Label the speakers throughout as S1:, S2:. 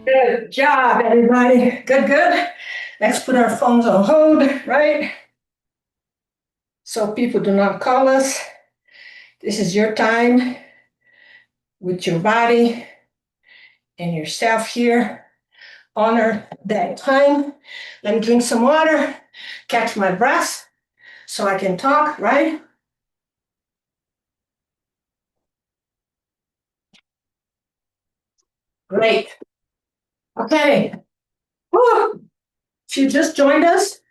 S1: Good job, everybody. Good, good. Let's put our phones on hold, right? So people do not call us. This is your time with your body and yourself here. Honor that time. Let me drink some water, catch my breath so I can talk, right? Great. Okay. Whew. If you just joined us,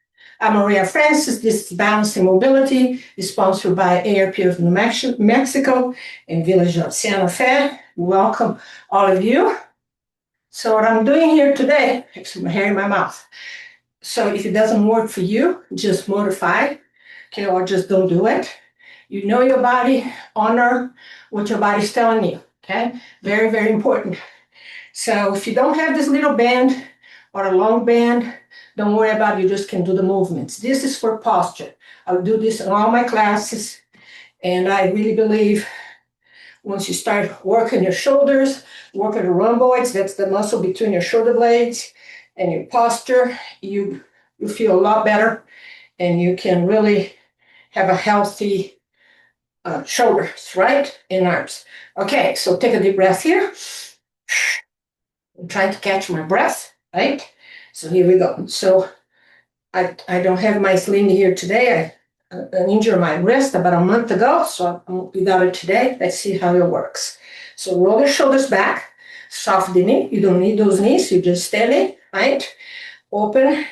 S1: I'm Maria Francis. This is Balancing Mobility, is sponsored by AARP of New Mexico and Village of Santa Fe. Welcome, all of you. So what I'm doing here today, actually my hair in my mouth. So if it doesn't work for you, just modify, okay, or just don't do it. You know your body, honor what your body's telling you, okay? Very, very important. So if you don't have this little band or a long band, don't worry about it, you just can do the movements. This is for posture. I'll do this in all my classes, and I really believe once you start working your shoulders, working the rhomboids, that's the muscle between your shoulder blades, and your posture, you feel a lot better, and you can really have a healthy shoulders, right? And arms. Okay, so take a deep breath here. I'm trying to catch my breath, right? So here we go. So I don't have my sling here today. I injured my wrist about a month ago, so I'm without it today. Let's see how it works. So roll your shoulders back, soft the knee. You don't need those knees. You just steady, right? Open,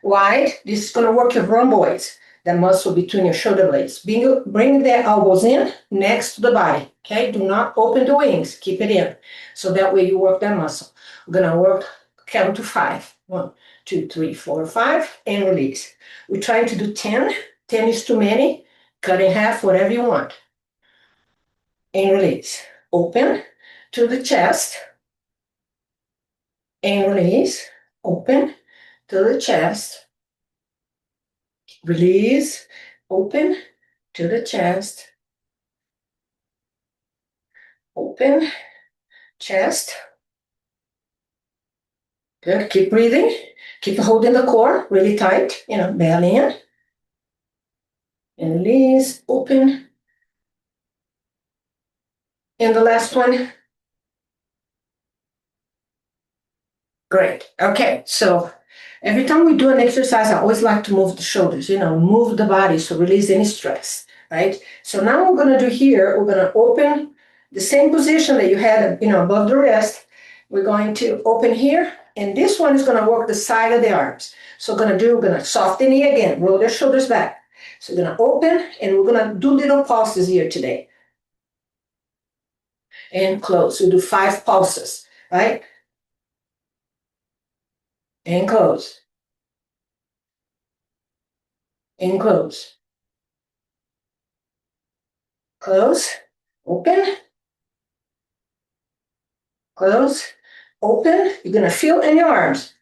S1: wide. This is going to work your rhomboids, the muscle between your shoulder blades. Bring the elbows in next to the body, okay? Do not open the wings. Keep it in. So that way you work that muscle. We're going to work count to 5. 1, 2, 3, 4, 5, and release. We're trying to do 10. 10 is too many. Cut in half, whatever you want. And release. Open to the chest. And release. Open to the chest. Release. Open to the chest. Open. Chest. Good. Keep breathing. Keep holding the core really tight. Belly in. And release. Open. And the last one. Great. Okay. So every time we do an exercise, I always like to move the shoulders, move the body, so release any stress, right? So now we're going to do here, we're going to open the same position that you had, above the wrist. We're going to open here, and this one is going to work the side of the arms. So we're going to soften the knee again, roll your shoulders back. So we're going to open, and we're going to do little pulses here today. And close. We'll do 5 pulses, right? And close. And close. Close. Open. Close. Open. You're going to feel in your arms.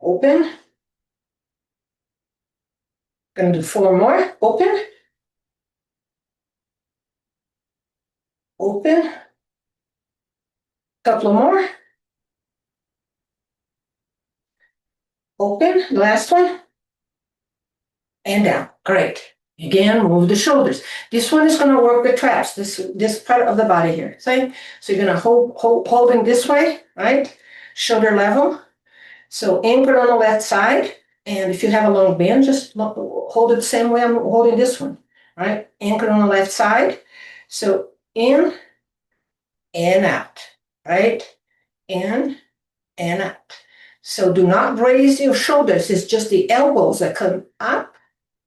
S1: Open. Going to do 4 more. Open. Open. Couple more. Open. Last one. And down. Great. Again, move the shoulders. This one is going to work the traps, this part of the body here. See? So you're going to holding this way, right? Shoulder level. So anchor on the left side. And if you have a long band, just hold it the same way I'm holding this one, right? Anchor on the left side. So in and out, right? In and out. So do not raise your shoulders. It's just the elbows that come up,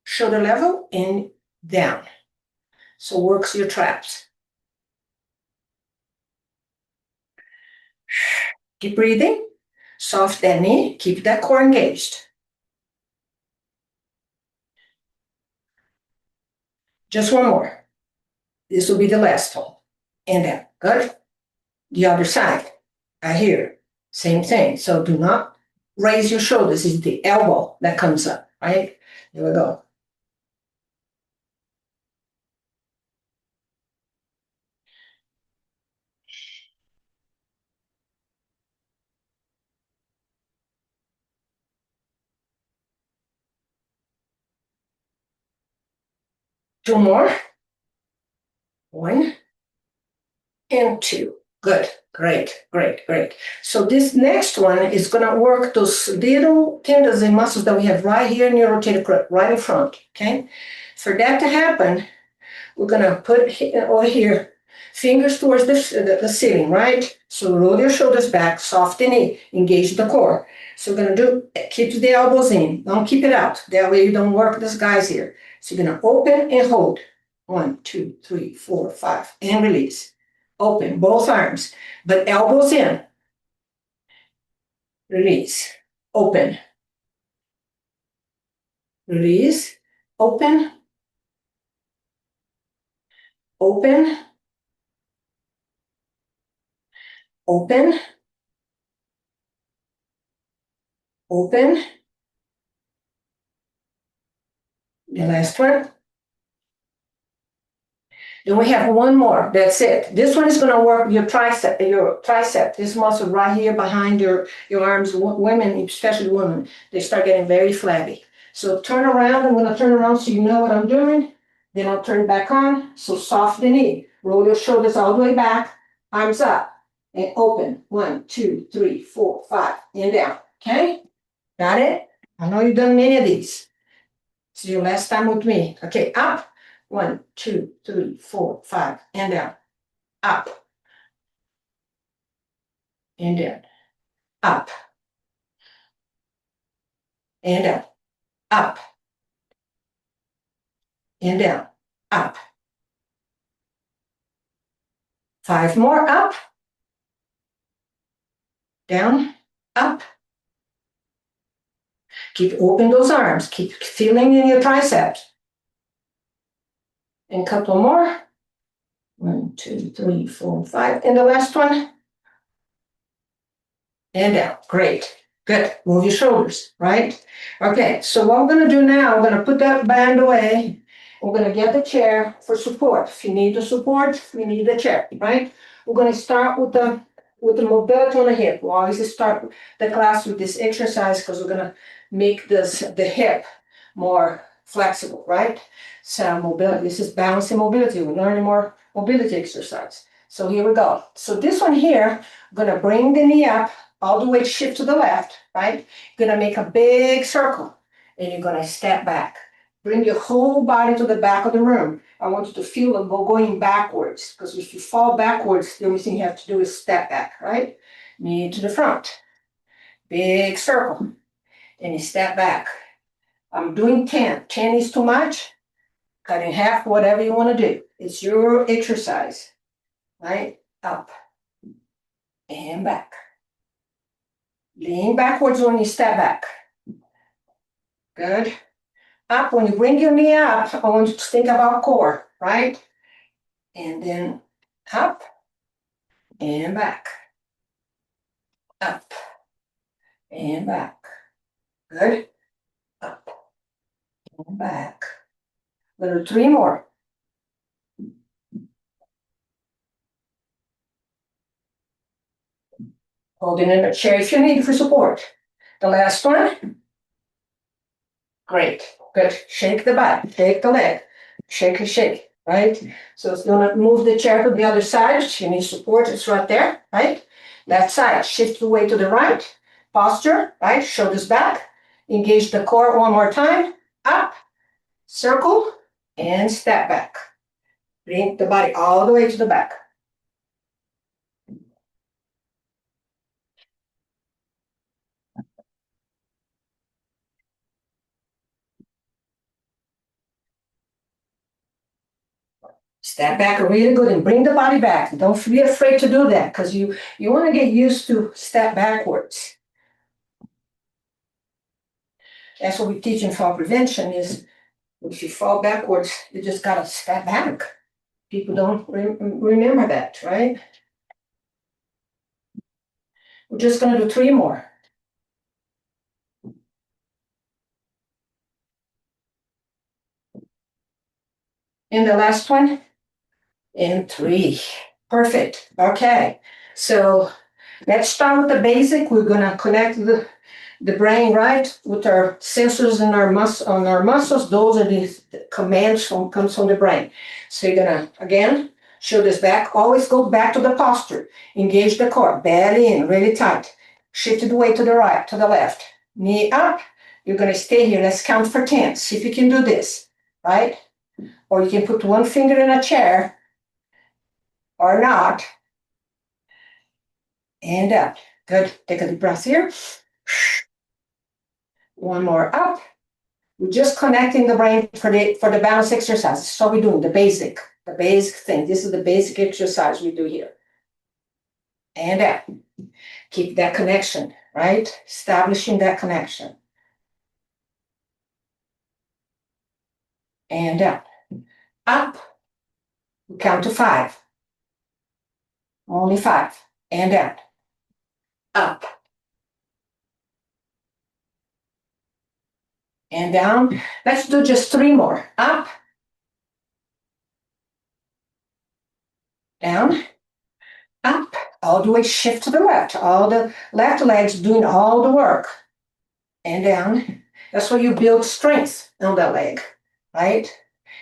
S1: shoulder level, and down. So works your traps. Keep breathing. Soft that knee. Keep that core engaged. Just one more. This will be the last one. And down. Good. The other side. Right here. Same thing. So do not raise your shoulders. It's the elbow that comes up, right? Here we go. Two more. 1 and 2. Good. Great, great, great. So this next one is going to work those little tendons and muscles that we have right here in your rotator cuff, right in front. Okay. For that to happen, we're going to put over here, fingers towards the ceiling, right? So roll your shoulders back, soft the knee, engage the core. So we're going to keep the elbows in. Don't keep it out. That way you don't work these guys here. So you're going to open and hold. 1, 2, 3, 4, 5, and release. Open, both arms, but elbows in. Release. Open. Release. Open. Open. Open. Open. The last one. Then we have one more. That's it. This one is going to work your tricep. This muscle right here behind your arms. Women, especially women, they start getting very flabby. So turn around. I'm going to turn around so you know what I'm doing. Then I'll turn it back on. So soft the knee. Roll your shoulders all the way back. Arms up and open. 1, 2, 3, 4, 5, and down. Okay? Got it? I know you've done many of these. This is your last time with me. Okay, up. 1, 2, 3, 4, 5, and down. Up. And down. Up. And down. Up. And down. Up. 5 more. Up. Down. Up. Keep open those arms. Keep feeling in your triceps. And a couple more. 1, 2, 3, 4, 5. And the last one. And down. Great. Good. Move your shoulders, right? Okay, so what I'm going to do now, I'm going to put that band away. We're going to get the chair for support. If you need the support, you need the chair, right? We're going to start with the mobility on the hip. We'll always start the class with this exercise because we're going to make the hip more flexible, right? So mobility, this is balancing mobility. We're learning more mobility exercise. So here we go. So this one here, I'm going to bring the knee up, all the way shift to the left, right? You're going to make a big circle, and you're going to step back. Bring your whole body to the back of the room. I want you to feel them going backwards, because if you fall backwards, the only thing you have to do is step back, right? Knee to the front. Big circle. And you step back. I'm doing 10. 10 is too much. Cut in half, whatever you want to do. It's your exercise, right? Up and back. Lean backwards when you step back. Good. Up, when you bring your knee up, I want you to think about core, right? And then up and back. Up and back. Good. Up and back. Little 3 more. Holding in the chair if you need for support. The last one. Great. Good. Shake the butt. Shake the leg. Shake, shake. Right? So it's going to move the chair to the other side. If you need support, it's right there. Right? Left side. Shift the weight to the right. Posture. Right? Shoulders back. Engage the core one more time. Up. Circle. And step back. Bring the body all the way to the back. Step back really good and bring the body back. Don't be afraid to do that because you want to get used to step backwards. That's what we teach in fall prevention is if you fall backwards, you just got to step back. People don't remember that, right? We're just going to do 3 more. And the last one. And 3. Perfect. Okay. So let's start with the basic. We're going to connect the brain, right? With our sensors in our on our muscles, those are the commands comes from the brain. So you're gonna, again, shoulders back, always go back to the posture. Engage the core, belly in, really tight. Shift the weight to the right, to the left. Knee up. You're gonna stay here. Let's count for 10. See if you can do this, right? Or you can put one finger in a chair, or not. And up. Good. Take a deep breath here. One more up. We're just connecting the brain for the balance exercise. So we're doing the basic thing. This is the basic exercise we do here. And up. Keep that connection, right? Establishing that connection. And up. Up. We count to 5. Only 5. And down. Up. And down. Let's do just 3 more. Up. Down. Up. All the way shift to the left. All the left legs doing all the work. And down. That's where you build strength on that leg, right?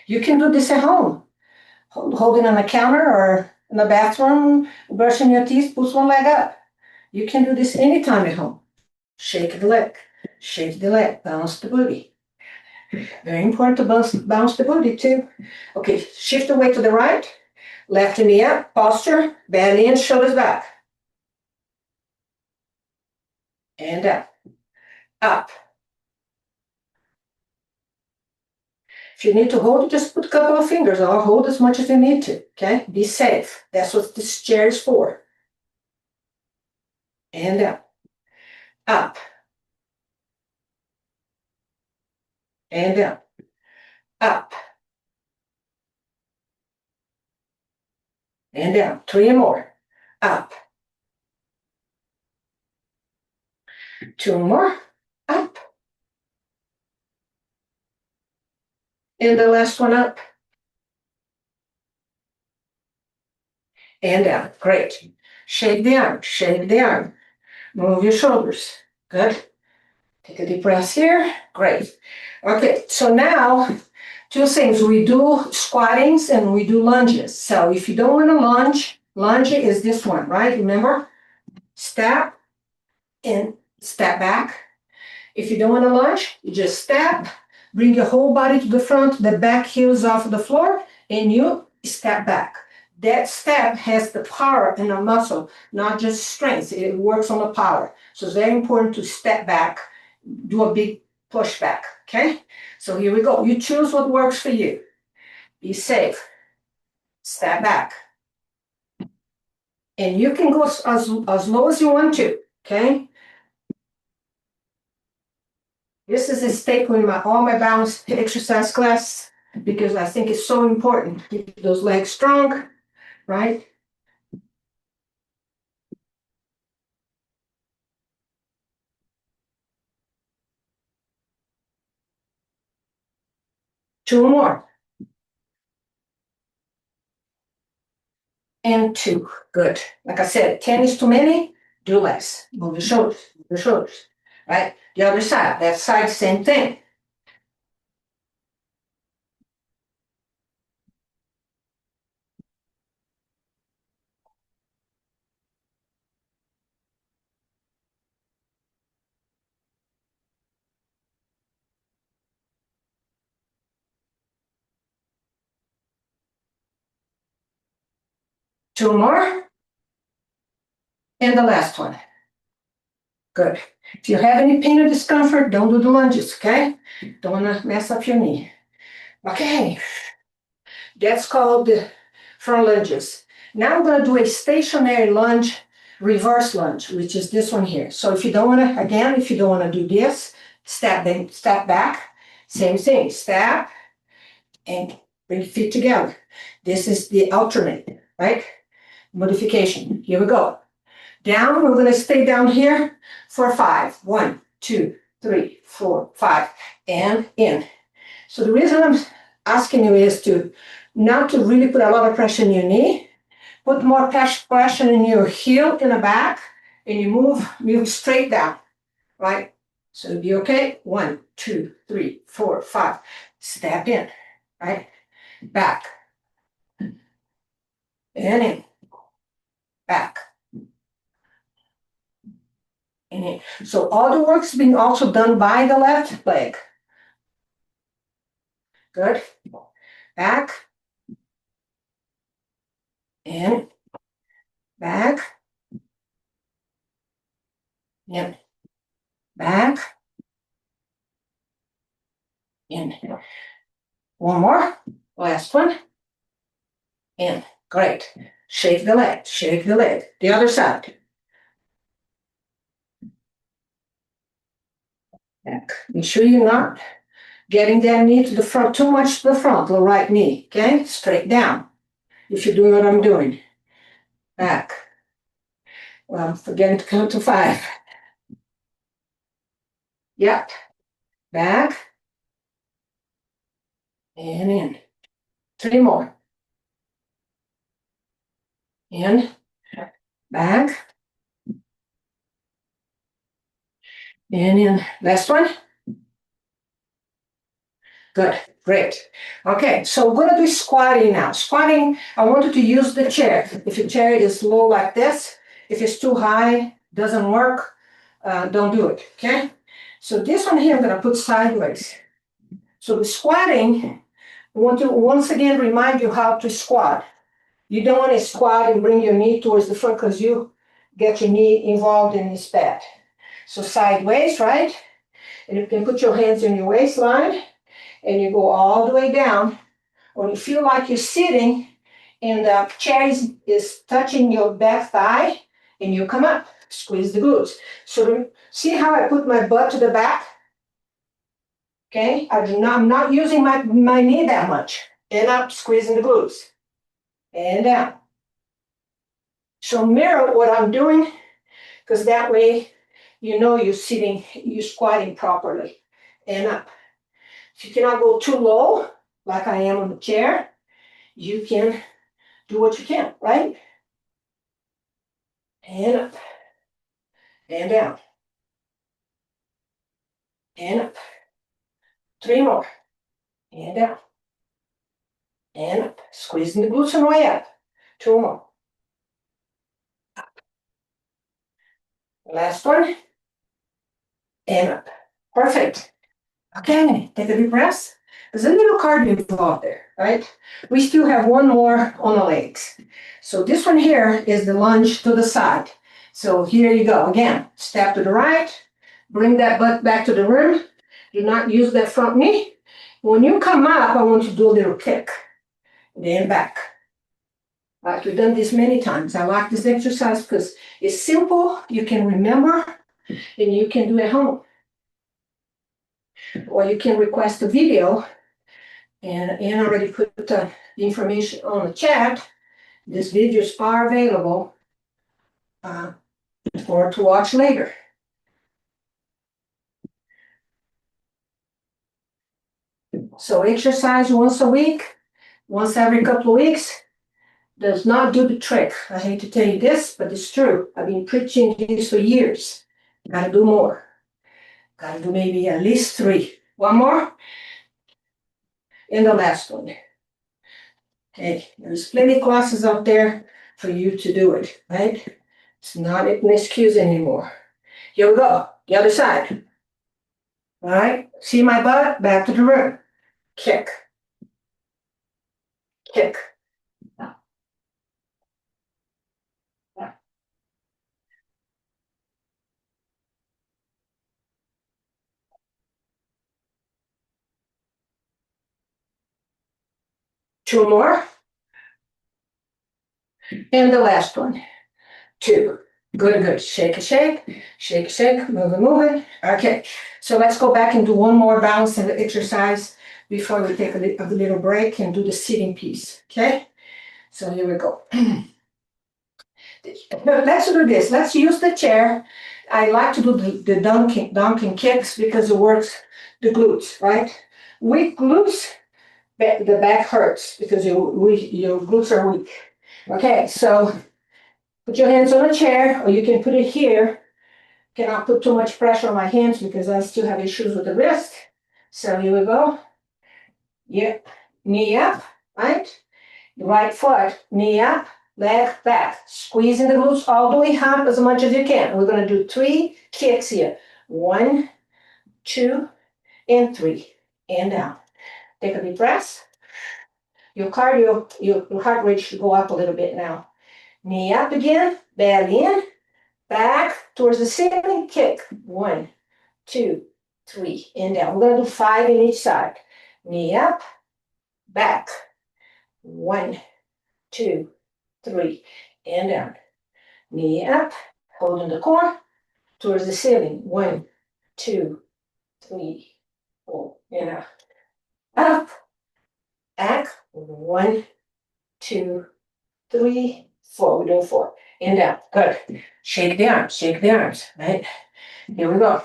S1: You can do this at home. Holding on the counter or in the bathroom, brushing your teeth, push one leg up. You can do this anytime at home. Shake the leg. Shake the leg. Bounce the booty. Very important to bounce the booty too. Okay, shift the weight to the right. Left knee up, posture, belly in, shoulders back. And up. Up. If you need to hold, just put a couple of fingers or hold as much as you need to, okay? Be safe. That's what this chair is for. And up. Up. And down. Up. And down. 3 more. Up. 2 more. Up. And the last one up. And down. Great. Shake the arm. Shake the arm. Move your shoulders. Good. Take a deep breath here. Great. Okay, so now 2 things. We do squattings and we do lunges. So if you don't want to lunge is this one, right? Remember? Step and step back. If you don't want to lunge, you just step, bring your whole body to the front, the back heels off the floor, and you step back. That step has the power in the muscle, not just strength. It works on the power. So it's very important to step back, do a big push back, okay? So here we go. You choose what works for you. Be safe. Step back. And you can go as low as you want to, okay? This is a staple in all my balance exercise class because I think it's so important. Keep those legs strong, right? Two more. And 2. Good. Like I said, 10 is too many, do less. Move your shoulders, right? The other side, that side, same thing. Two more. And the last one. Good. If you have any pain or discomfort, don't do the lunges, okay? Don't want to mess up your knee. Okay. That's called the front lunges. Now I'm going to do a stationary lunge, reverse lunge, which is this one here. So if you don't want to, again, if you don't want to do this, step back, same thing, step, and bring feet together. This is the alternate, right? Modification. Here we go. Down, we're going to stay down here for 5. 1, 2, 3, 4, 5, and in. So the reason I'm asking you is to not to really put a lot of pressure in your knee, put more pressure in your heel in the back, and you move straight down, right? So it'll be okay. 1, 2, 3, 4, 5. Step in, right? Back. And in. Back. And in. So all the work's being also done by the left leg. Good. Back. In. Back. In. Back. In. One more. Last one. In. Great. Shake the leg. Shake the leg. The other side. Back. Make sure you're not getting that knee to the front, too much to the front, the right knee. Okay? Straight down. If you're doing what I'm doing. Back. Well, I'm forgetting to count to 5. Yep. Back. And in. 3 more. In. Back. And in. Last one. Good. Great. Okay, so we're going to do squatting now. Squatting, I want you to use the chair. If your chair is low like this, if it's too high, doesn't work, don't do it, okay? So this one here, I'm going to put sideways. So the squatting, I want to once again remind you how to squat. You don't want to squat and bring your knee towards the front because you get your knee involved in this bed. So sideways, right? And you can put your hands in your waistline and you go all the way down. When you feel like you're sitting and the chair is touching your back thigh, and you come up, squeeze the glutes. So see how I put my butt to the back? Okay, I'm not using my knee that much. And up, squeezing the glutes. And down. So mirror what I'm doing, because that way you know you're sitting, you're squatting properly. And up. If you cannot go too low, like I am on the chair, you can do what you can, right? And up. And down. And up. 3 more. And down. And up. Squeezing the glutes on the way up. 2 more. Up. Last one. And up. Perfect. Okay, take a deep breath. There's a little cardio involved there, right? We still have one more on the legs. So this one here is the lunge to the side. So here you go. Again, step to the right. Bring that butt back to the rim. Do not use that front knee. When you come up, I want you to do a little kick. Then back. Like we've done this many times. I like this exercise because it's simple, you can remember, and you can do it at home. Or you can request a video, and Ann already put the information on the chat. These videos are available for to watch later. So exercise once a week, once every couple of weeks, does not do the trick. I hate to tell you this, but it's true. I've been preaching this for years. Gotta do more. Gotta do maybe at least 3. One more. And the last one. Okay, there's plenty of classes out there for you to do it, right? It's not an excuse anymore. Here we go. The other side. All right, see my butt? Back to the room. Kick. Kick. 2 more. And the last one. 2. Good, good. Shake, shake, shake, shake, move it, move it. Okay, so let's go back and do one more balance and exercise before we take a little break and do the sitting piece. Okay, so here we go. Let's do this. Let's use the chair. I like to do the dunking kicks because it works the glutes, right? Weak glutes, the back hurts because your glutes are weak. Okay, so put your hands on a chair, or you can put it here. Cannot put too much pressure on my hands because I still have issues with the wrist. So here we go. Yeah, knee up, right? Right foot, knee up, leg back. Squeezing the glutes all the way up as much as you can. We're going to do 3 kicks here. 1, 2, and 3. And down. Take a deep breath. Your cardio, your heart rate should go up a little bit now. Knee up again, belly in, back towards the ceiling, kick. 1, 2, 3, and down. We're going to do 5 in each side. Knee up, back. 1, 2, 3, and down. Knee up, holding the core towards the ceiling. 1, 2, 3, 4, and out. Up, back. 1, 2, 3, 4. We're doing 4. And down. Good. Shake the arms, right? Here we go.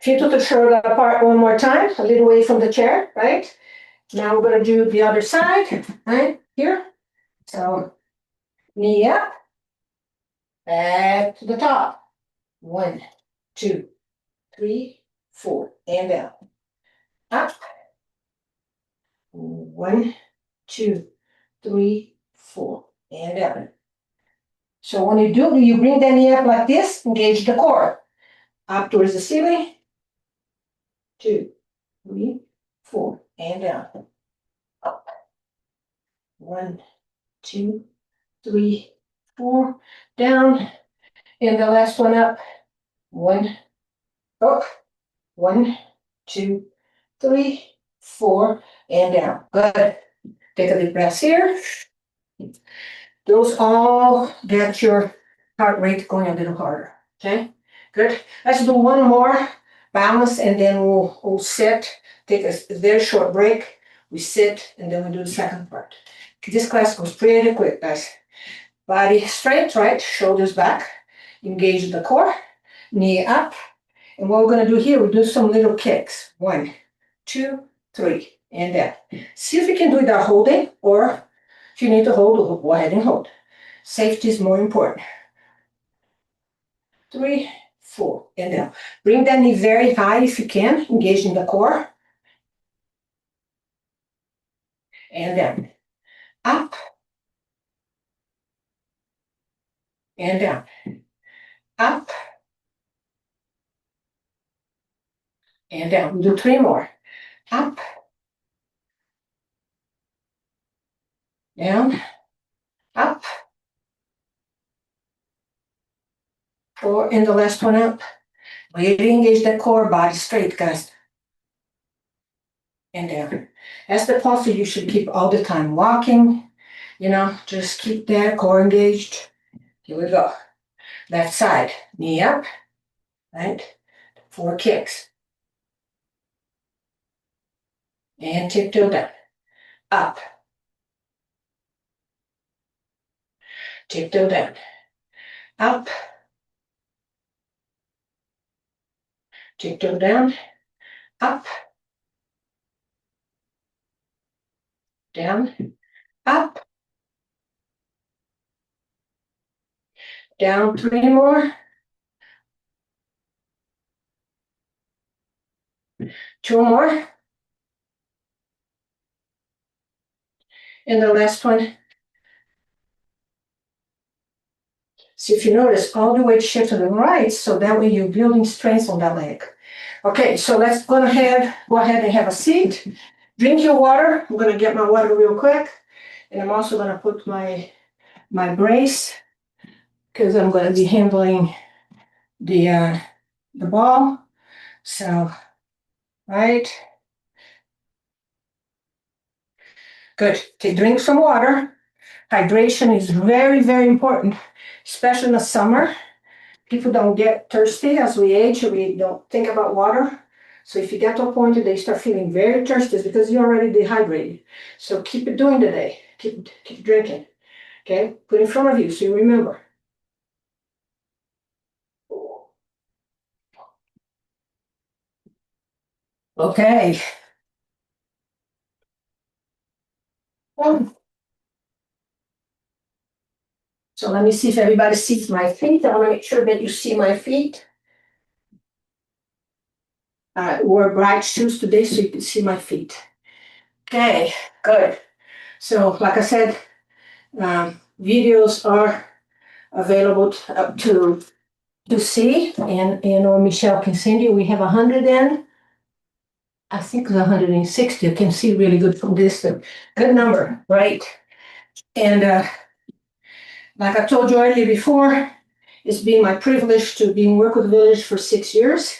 S1: Feet to the shoulder apart one more time, a little away from the chair, right? Now we're going to do the other side, right? Here. So, knee up, back to the top. 1, 2, 3, 4, and down. Up. 1, 2, 3, 4, and down. So when you do, you bring the knee up like this, engage the core. Up towards the ceiling. 2, 3, 4, and down. Up. 1, 2, 3, 4, down. And the last one up. 1, up. 1, 2, 3, 4, and down. Good. Take a deep breath here. Those all get your heart rate going a little harder. Okay, good. Let's do one more balance and then we'll sit. Take a very short break. We sit and then we do the second part. This class goes pretty quick, guys. Body straight, right? Shoulders back. Engage the core. Knee up. And what we're going to do here, we do some little kicks. 1, 2, 3, and down. See if you can do it without holding, or if you need to hold, go ahead and hold. Safety is more important. 3, 4, and down. Bring that knee very high if you can, engaging the core. And down. Up. And down. Up. And down. We'll do 3 more. Up. Down. Up. 4, and the last one up. Really engage that core, body straight, guys. And down. That's the posture you should keep all the time. Walking, just keep that core engaged. Here we go. Left side, knee up, right? 4 kicks. And tiptoe down. Up. Tiptoe down. Up. Tiptoe down. Up. Down. Up. Down 3 more. 2 more. And the last one. See if you notice all the weight shift to the right, so that way you're building strength on that leg. Okay, so let's go ahead and have a seat. Drink your water. I'm going to get my water real quick. And I'm also going to put my brace because I'm going to be handling the ball. So, right. Good. Drink some water. Hydration is very, very important, especially in the summer. People don't get thirsty as we age. We don't think about water. So if you get to a point that they start feeling very thirsty, it's because you're already dehydrated. So keep it doing today. Keep drinking. Okay? Put it in front of you so you remember. Okay. So let me see if everybody sees my feet. I want to make sure that you see my feet. I wore bright shoes today so you can see my feet. Okay, good. So like I said, videos are available to see, and Michelle can send you. We have 100 and I think it's 160. You can see really good from distance. Good number, right? And like I told you earlier before, it's been my privilege to be in Work with the Village for 6 years.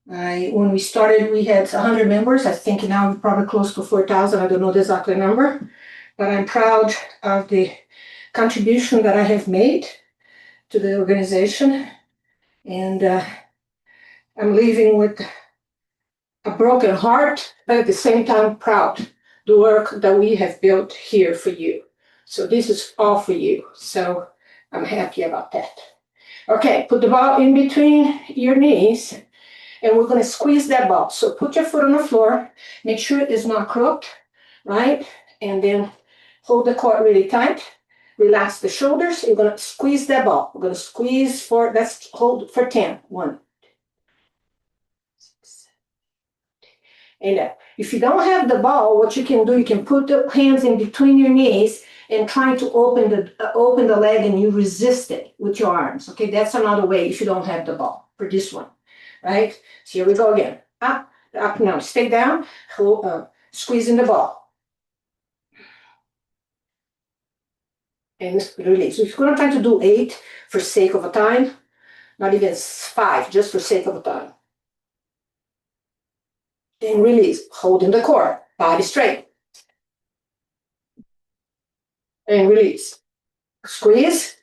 S1: When we started, we had 100 members. I think now we're probably close to 4,000. I don't know the exact number, but I'm proud of the contribution that I have made to the organization. And I'm leaving with a broken heart, but at the same time proud the work that we have built here for you. So this is all for you. So I'm happy about that. Okay, put the ball in between your knees, and we're going to squeeze that ball. So put your foot on the floor, make sure it is not crooked, right? And then hold the cord really tight. Relax the shoulders. You're going to squeeze that ball. We're going to squeeze for, let's hold for 10. 1, 6, and if you don't have the ball, what you can do, you can put the hands in between your knees and try to open the leg, and you resist it with your arms. Okay, that's another way if you don't have the ball for this one, right? So here we go again. Up, up now. Stay down. Squeezing the ball. And release. So if you're going to try to do 8 for sake of a time, not even 5, just for sake of a time. And release. Holding the core. Body straight. And release. Squeeze.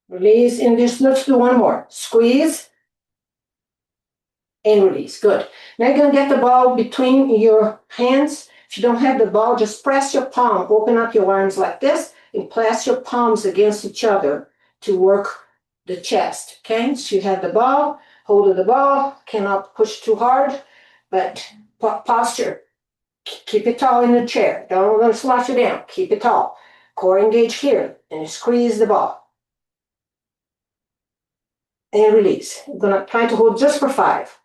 S1: Release. And just let's do one more. Squeeze. And release. Good. Now you're going to get the ball between your hands. If you don't have the ball, just press your palm. Open up your arms like this and press your palms against each other to work the chest. Okay? So you have the ball, hold of the ball, cannot push too hard, but posture. Keep it tall in the chair. Don't slouch it down. Keep it tall. Core engage here and you squeeze the ball. And release. I'm going to try to hold just for 5.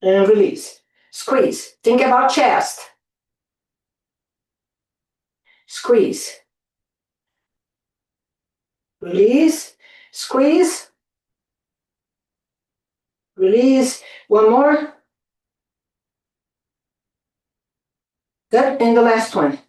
S1: And release. Squeeze. Think about chest. Squeeze. Release. Squeeze. Release. One more. Good. And the last one.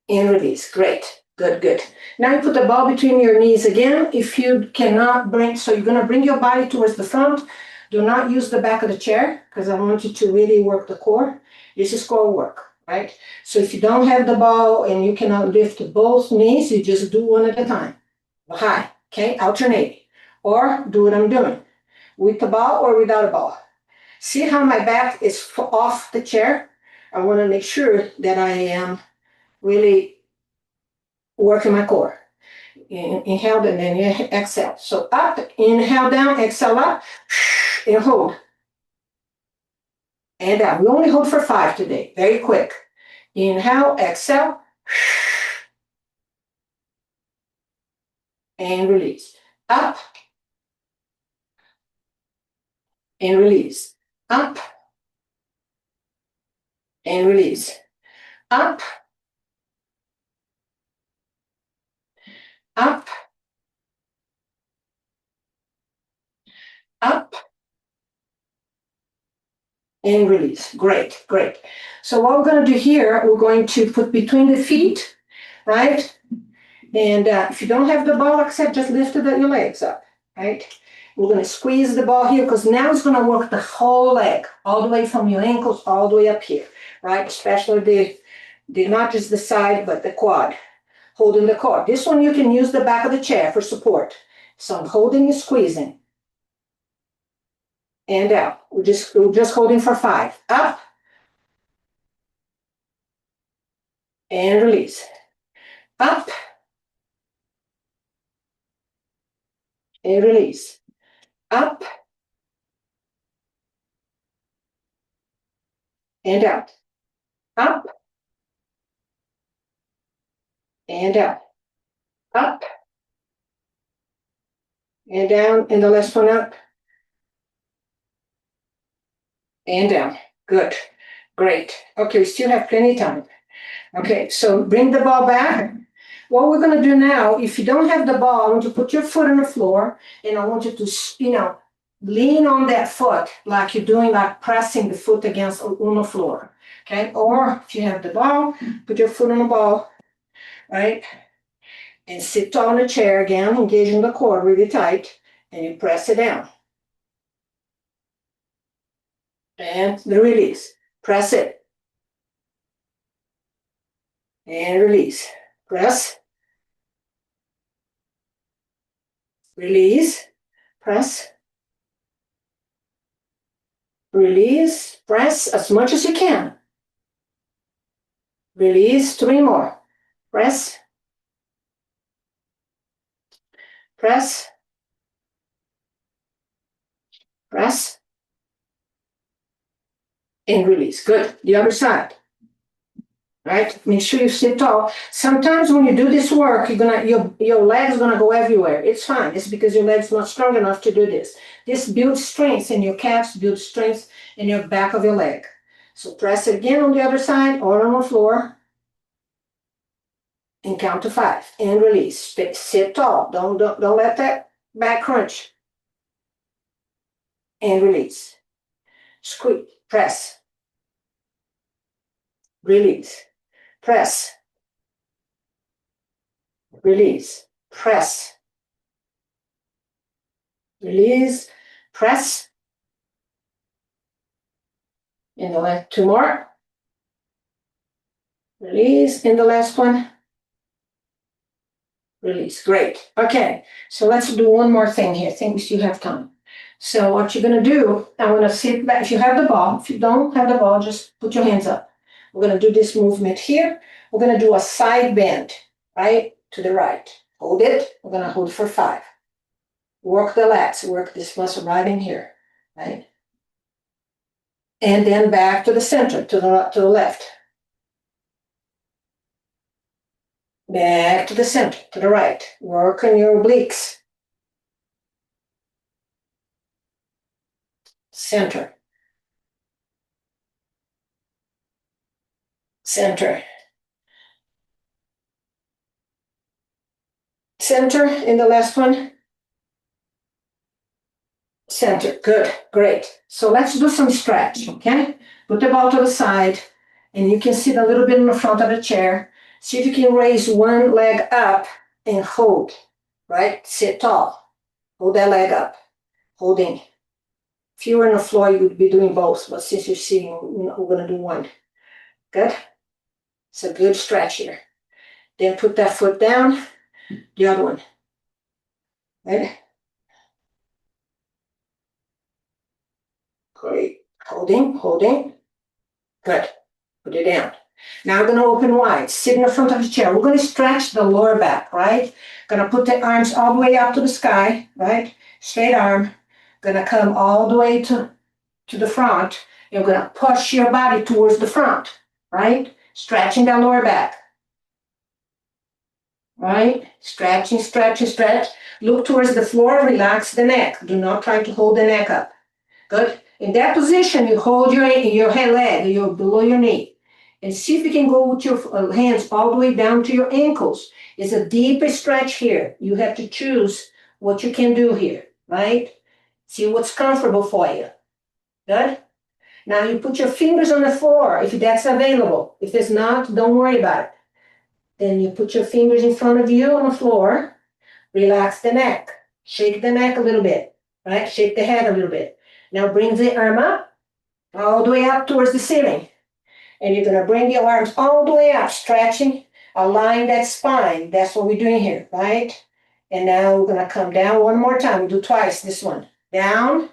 S1: And release. Great. Good, good. Now you put the ball between your knees again. If you cannot bring, so you're going to bring your body towards the front. Do not use the back of the chair because I want you to really work the core. This is core work, right? So if you don't have the ball and you cannot lift both knees, you just do one at a time. High, okay? Alternate. Or do what I'm doing. With the ball or without a ball. See how my back is off the chair? I want to make sure that I am really working my core. Inhale and then exhale. So up, inhale down, exhale up, and hold. And down. We only hold for 5 today. Very quick. Inhale, exhale, and release. Up, and release. Up, and release. Up, up, up, and release. Great, great. So what we're going to do here, we're going to put between the feet, right? And if you don't have the ball, like I said, just lift your legs up, right? We're going to squeeze the ball here because now it's going to work the whole leg, all the way from your ankles, all the way up here, right? Especially the not just the side, but the quad. Holding the cord. This one you can use the back of the chair for support. So I'm holding and squeezing. And out. We're just holding for 5. Up. And release. Up. And release. Up. And out. Up. and down. Up and down, and the last one up and down. Good. Great. Okay, we still have plenty of time. Okay, so bring the ball back. What we're going to do now, if you don't have the ball, I want you to put your foot on the floor, and I want you to, lean on that foot like you're doing, like pressing the foot against on the floor. Okay, or if you have the ball, put your foot on the ball, right? And sit tall in the chair again, engaging the core really tight, and you press it down. And the release. Press it. And release. Press. Release. Press. Release. Press as much as you can. Release. 3 more. Press. Press. Press. And release. Good. The other side. Right? Make sure you sit tall. Sometimes when you do this work, your leg's gonna go everywhere. It's fine. It's because your leg's not strong enough to do this. This builds strength in your calves, builds strength in your back of your leg. So press it again on the other side or on the floor. And count to 5 and release. Sit tall. Don't let that back crunch. And release. Squeeze. Press. Release. Press. Release. Press. Release. Press. And the last 2 more. Release. And the last one. Release. Great. Okay. So let's do one more thing here. I think we still have time. So what you're going to do, I'm going to sit back. If you have the ball, if you don't have the ball, just put your hands up. We're going to do this movement here. We're going to do a side bend, right? To the right. Hold it. We're going to hold for 5. Work the lats. Work this muscle right in here, right? And then back to the center, to the left. Back to the center, to the right. Work on your obliques. Center. Center. Center in the last one. Center. Good. Great. So let's do some stretch, okay? Put the ball to the side, and you can sit a little bit in the front of the chair. See if you can raise one leg up and hold, right? Sit tall. Hold that leg up. Holding. If you were on the floor, you would be doing both, but since you're sitting, we're going to do one. Good? It's a good stretch here. Then put that foot down, the other one. Right? Great. Holding. Good. Put it down. Now we're going to open wide. Sit in the front of the chair. We're going to stretch the lower back, right? Going to put the arms all the way up to the sky, right? Straight arm. Going to come all the way to the front. You're going to push your body towards the front, right? Stretching that lower back. Right? Stretching. Look towards the floor. Relax the neck. Do not try to hold the neck up. Good. In that position, you hold your head leg, below your knee. And see if you can go with your hands all the way down to your ankles. It's a deeper stretch here. You have to choose what you can do here, right? See what's comfortable for you. Good? Now you put your fingers on the floor if that's available. If it's not, don't worry about it. Then you put your fingers in front of you on the floor. Relax the neck. Shake the neck a little bit, right? Shake the head a little bit. Now bring the arm up, all the way up towards the ceiling. And you're going to bring your arms all the way up, stretching, align that spine. That's what we're doing here, right? And now we're going to come down one more time. We'll do twice this one. Down,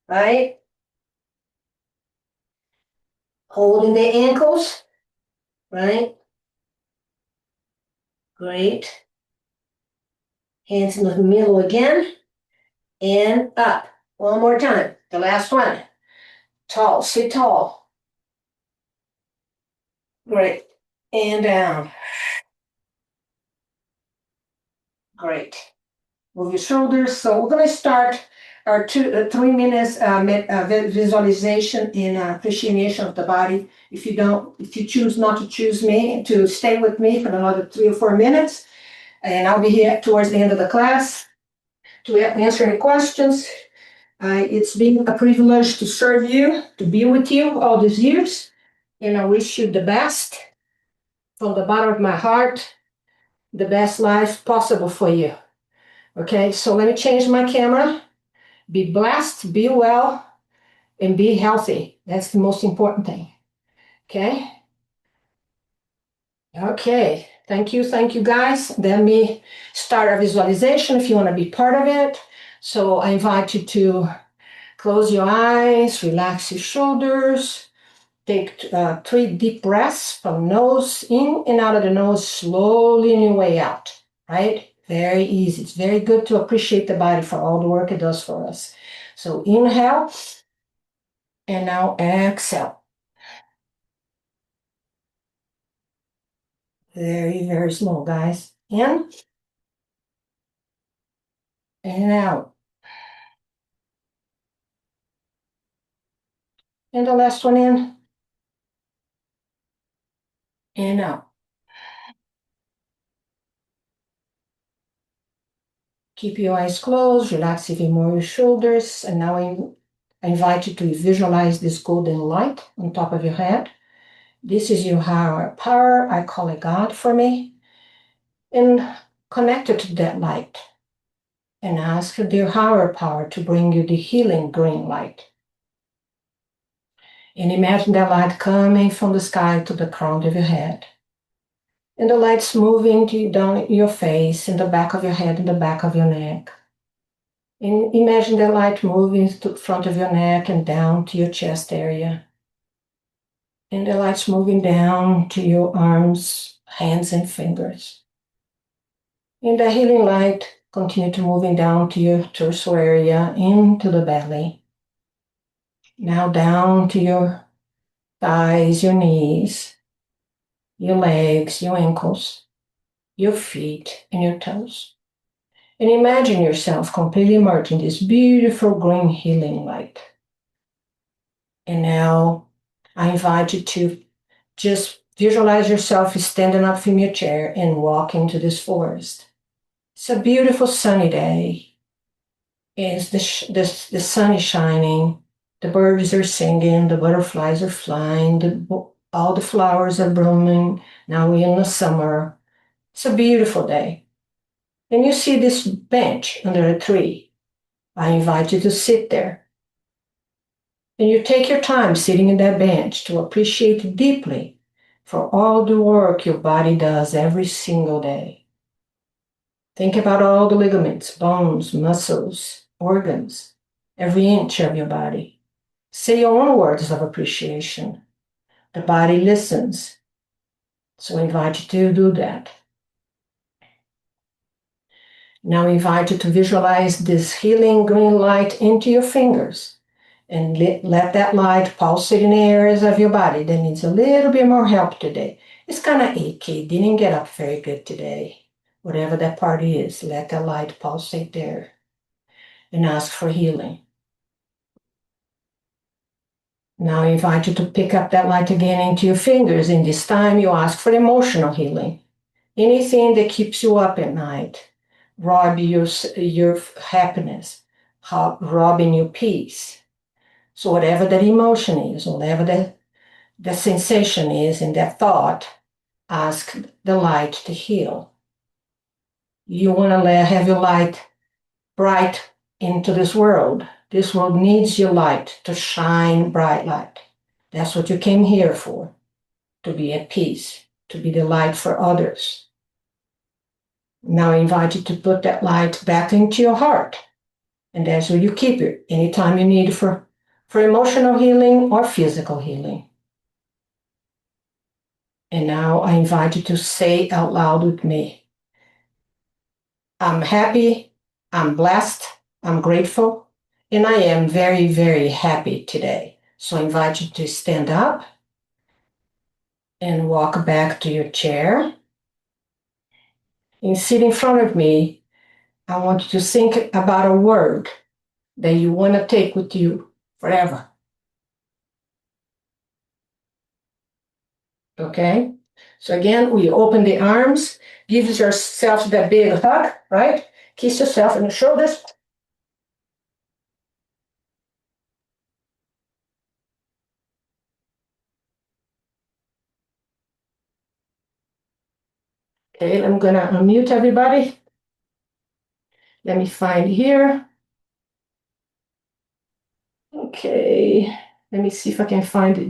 S1: right? Holding the ankles, right? Great. Hands in the middle again. And up. One more time. The last one. Tall. Sit tall. Great. And down. Great. Move your shoulders. So we're going to start our 3 minutes visualization in appreciation of the body. If you choose not to choose me, to stay with me for another 3 or 4 minutes, and I'll be here towards the end of the class to answer any questions. It's been a privilege to serve you, to be with you all these years, and I wish you the best from the bottom of my heart, the best life possible for you. Okay, so let me change my camera. Be blessed, be well, and be healthy. That's the most important thing. Okay? Okay. Thank you guys. Let me start a visualization if you want to be part of it. So I invite you to close your eyes, relax your shoulders, take 3 deep breaths from nose in and out of the nose, slowly in your way out, right? Very easy. It's very good to appreciate the body for all the work it does for us. So inhale, and now exhale. Very, very slow, guys. In and out. And the last one in and out. Keep your eyes closed, relax even more your shoulders. And now I invite you to visualize this golden light on top of your head. This is your higher power. I call it God for me. And connect it to that light. And ask your higher power to bring you the healing green light. And imagine that light coming from the sky to the crown of your head. And the light's moving down your face, in the back of your head, in the back of your neck. And imagine the light moving to the front of your neck and down to your chest area. And the light's moving down to your arms, hands, and fingers. And the healing light continue to moving down to your torso area, into the belly. Now down to your thighs, your knees, your legs, your ankles, your feet, and your toes. And imagine yourself completely immersed in this beautiful green healing light. And now I invite you to just visualize yourself standing up from your chair and walk into this forest. It's a beautiful sunny day. The sun is shining, the birds are singing, the butterflies are flying, all the flowers are blooming. Now we're in the summer. It's a beautiful day. And you see this bench under a tree. I invite you to sit there. And you take your time sitting in that bench to appreciate deeply for all the work your body does every single day. Think about all the ligaments, bones, muscles, organs, every inch of your body. Say your own words of appreciation. The body listens. So I invite you to do that. Now I invite you to visualize this healing green light into your fingers. And let that light pulsate in the areas of your body that needs a little bit more help today. It's kind of achy, didn't get up very good today. Whatever that part is, let that light pulsate there and ask for healing. Now I invite you to pick up that light again into your fingers, and this time you ask for emotional healing. Anything that keeps you up at night, rob your happiness, robbing your peace. So whatever that emotion is, whatever the sensation is in that thought, ask the light to heal. You want to have your light bright into this world. This world needs your light to shine bright light. That's what you came here for, to be at peace, to be the light for others. Now I invite you to put that light back into your heart. And that's where you keep it anytime you need for emotional healing or physical healing. And now I invite you to say out loud with me, I'm happy, I'm blessed, I'm grateful, and I am very, very happy today. So I invite you to stand up and walk back to your chair and sit in front of me I want you to think about a word that you want to take with you forever. Okay? So again, we open the arms, give yourself that big hug, right? Kiss yourself in the shoulders. Okay, I'm gonna unmute everybody. Let me find here. Okay, let me see if I can find the